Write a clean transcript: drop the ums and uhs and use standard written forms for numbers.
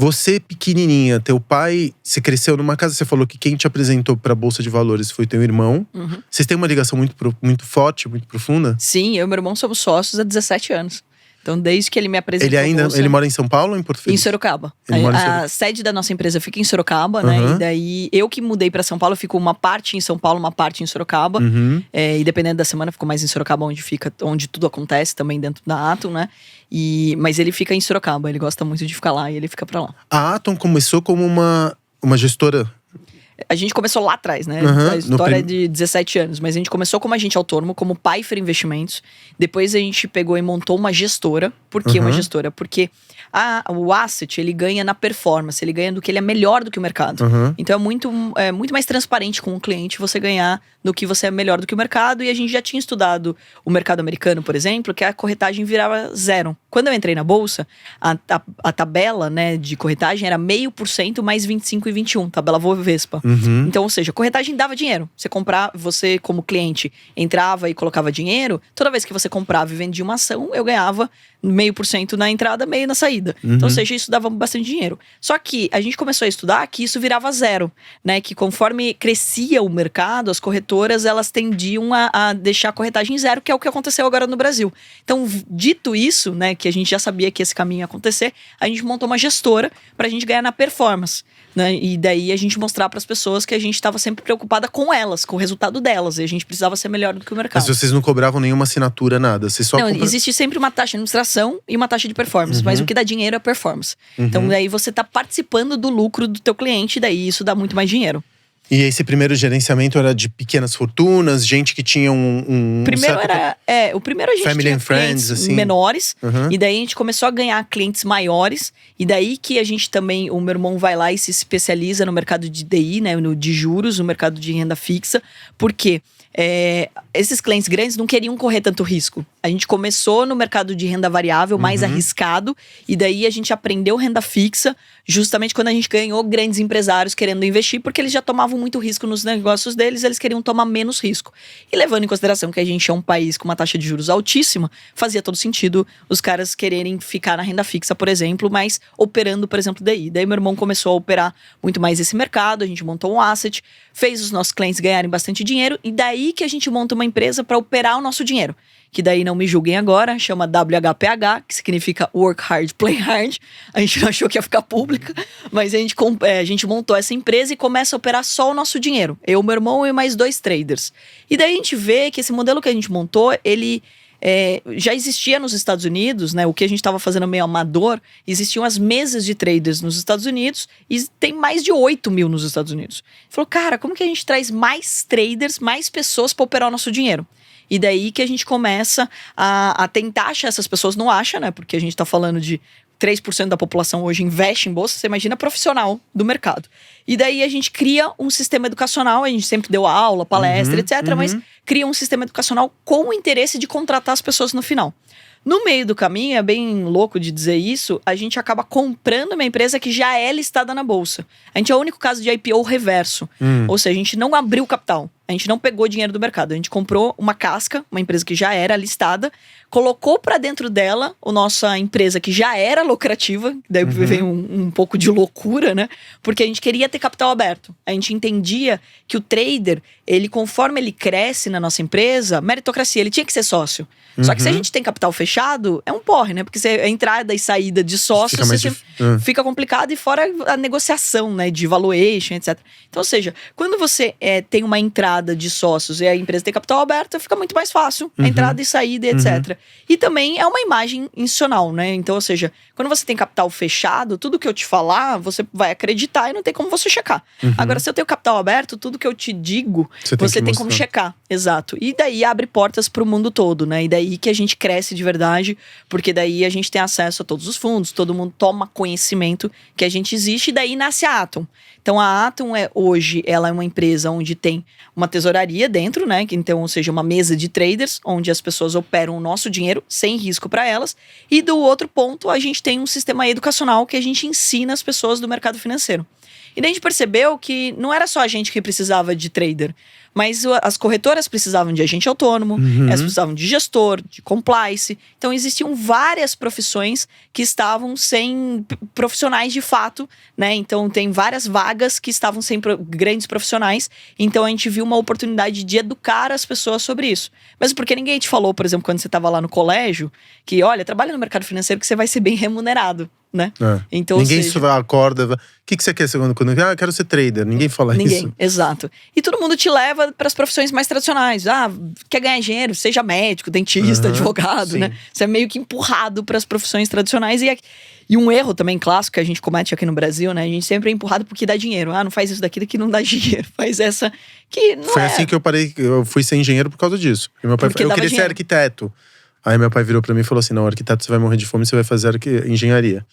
Você pequenininha, teu pai, você cresceu numa casa, você falou que quem te apresentou pra Bolsa de Valores foi teu irmão. Vocês têm uma ligação muito forte, muito profunda? Sim, eu e meu irmão somos sócios há 17 anos. Então, desde que ele me apresentou Ele mora em São Paulo ou em Porto Feliz? Em Sorocaba. A sede da nossa empresa fica em Sorocaba, né? E daí, eu que mudei pra São Paulo, eu fico uma parte em São Paulo, uma parte em Sorocaba. E dependendo da semana, eu fico mais em Sorocaba, onde tudo acontece, também dentro da Atom, né? Mas ele fica em Sorocaba, ele gosta muito de ficar lá e ele fica pra lá. A Atom começou como uma gestora. A gente começou lá atrás, né? A história é de 17 anos. Mas a gente começou como agente autônomo, como Pfeiffer Investimentos. Depois a gente pegou e montou uma gestora. Por que uma gestora? Porque o asset, ele ganha na performance. Ele ganha do que ele é melhor do que o mercado. Então é muito mais transparente com o cliente você ganhar no que você é melhor do que o mercado. E a gente já tinha estudado o mercado americano, por exemplo, que a corretagem virava zero. Quando eu entrei na bolsa, a tabela, né, de corretagem era 0,5% mais 25 e 21, tabela Bovespa. Então, ou seja, corretagem dava dinheiro. Você como cliente entrava e colocava dinheiro, toda vez que você comprava e vendia uma ação, eu ganhava 0,5% na entrada, 0,5% na saída. Então, ou seja, isso dava bastante dinheiro. Só que a gente começou a estudar que isso virava zero, né? Que conforme crescia o mercado, as corretoras, elas tendiam a deixar a corretagem zero, que é o que aconteceu agora no Brasil. Então, dito isso, né, que a gente já sabia que esse caminho ia acontecer, a gente montou uma gestora pra gente ganhar na performance, né? E daí a gente mostrar para as pessoas que a gente estava sempre preocupada com elas, com o resultado delas, e a gente precisava ser melhor do que o mercado. Mas vocês não cobravam nenhuma assinatura, nada? Vocês só existe sempre uma taxa de administração e uma taxa de performance, mas o que dá dinheiro é performance. Então daí você tá participando do lucro do teu cliente, daí isso dá muito mais dinheiro. E esse primeiro gerenciamento era de pequenas fortunas, gente que tinha o primeiro a gente family tinha and friends, clientes assim, menores, e daí a gente começou a ganhar clientes maiores, e daí que a gente também, o meu irmão vai lá e se especializa no mercado de DI, né, de juros, no mercado de renda fixa, porque esses clientes grandes não queriam correr tanto risco. A gente começou no mercado de renda variável, mais arriscado, e daí a gente aprendeu renda fixa, justamente quando a gente ganhou grandes empresários querendo investir, porque eles já tomavam muito risco nos negócios deles, eles queriam tomar menos risco. E levando em consideração que a gente é um país com uma taxa de juros altíssima, fazia todo sentido os caras quererem ficar na renda fixa, por exemplo, mas operando, por exemplo, DI. Daí meu irmão começou a operar muito mais esse mercado, a gente montou um asset, fez os nossos clientes ganharem bastante dinheiro, e daí que a gente monta uma empresa para operar o nosso dinheiro. Que daí, não me julguem agora, chama WHPH, que significa Work Hard, Play Hard. A gente não achou que ia ficar pública, mas a gente montou essa empresa e começa a operar só o nosso dinheiro. Eu, meu irmão e mais 2 traders. E daí a gente vê que esse modelo que a gente montou, ele já existia nos Estados Unidos, né? O que a gente estava fazendo meio amador, existiam as mesas de traders nos Estados Unidos e tem mais de 8 mil nos Estados Unidos. Falou, cara, como que a gente traz mais traders, mais pessoas para operar o nosso dinheiro? E daí que a gente começa a tentar achar essas pessoas, não acha, né? Porque a gente tá falando de 3% da população hoje investe em bolsa, você imagina profissional do mercado. E daí a gente cria um sistema educacional, a gente sempre deu aula, palestra, etc. Mas cria um sistema educacional com o interesse de contratar as pessoas no final. No meio do caminho, é bem louco de dizer isso, a gente acaba comprando uma empresa que já é listada na bolsa. A gente é o único caso de IPO reverso. Ou seja, a gente não abriu capital. A gente não pegou dinheiro do mercado. A gente comprou uma casca, uma empresa que já era listada, colocou para dentro dela a nossa empresa que já era lucrativa, daí veio um pouco de loucura, né? Porque a gente queria ter capital aberto. A gente entendia que o trader, ele conforme ele cresce na nossa empresa, meritocracia, ele tinha que ser sócio. Só que se a gente tem capital fechado, é um porre, né? Porque a entrada e saída de sócios fica complicado, e fora a negociação, né? De valuation, etc. Então, ou seja, quando você tem uma entrada de sócios e a empresa tem capital aberto, fica muito mais fácil a entrada e saída, etc. E também é uma imagem institucional, né? Então, ou seja, quando você tem capital fechado, tudo que eu te falar, você vai acreditar e não tem como você checar. Agora, se eu tenho capital aberto, tudo que eu te digo, você tem como checar. Exato. E daí abre portas pro mundo todo, né? E daí que a gente cresce de verdade, porque daí a gente tem acesso a todos os fundos, todo mundo toma conhecimento que a gente existe, e daí nasce a Atom. Então a Atom hoje ela é uma empresa onde tem uma tesouraria dentro, né? Então, ou seja, uma mesa de traders, onde as pessoas operam o nosso dinheiro sem risco para elas. E do outro ponto, a gente tem um sistema educacional que a gente ensina as pessoas do mercado financeiro. E daí a gente percebeu que não era só a gente que precisava de trader, mas as corretoras precisavam de agente autônomo, elas precisavam de gestor, de compliance. Então existiam várias profissões que estavam sem profissionais de fato, né? Então tem várias vagas que estavam sem grandes profissionais. Então a gente viu uma oportunidade de educar as pessoas sobre isso. Mesmo porque ninguém te falou, por exemplo, quando você estava lá no colégio, que olha, trabalha no mercado financeiro que você vai ser bem remunerado, né? Então, ninguém acorda. O que você quer ser quando eu quero ser trader? Ninguém fala isso. Ninguém, exato. E todo mundo te leva para as profissões mais tradicionais. Quer ganhar dinheiro? Seja médico, dentista, advogado, né? Você é meio que empurrado para as profissões tradicionais. E um erro também clássico que a gente comete aqui no Brasil, né? A gente sempre é empurrado porque dá dinheiro. Não faz isso daqui que não dá dinheiro. Faz essa que não Foi assim que eu parei, eu fui ser engenheiro por causa disso. Porque meu pai, eu queria ser arquiteto. Aí meu pai virou pra mim e falou assim, não, arquiteto você vai morrer de fome, você vai fazer engenharia.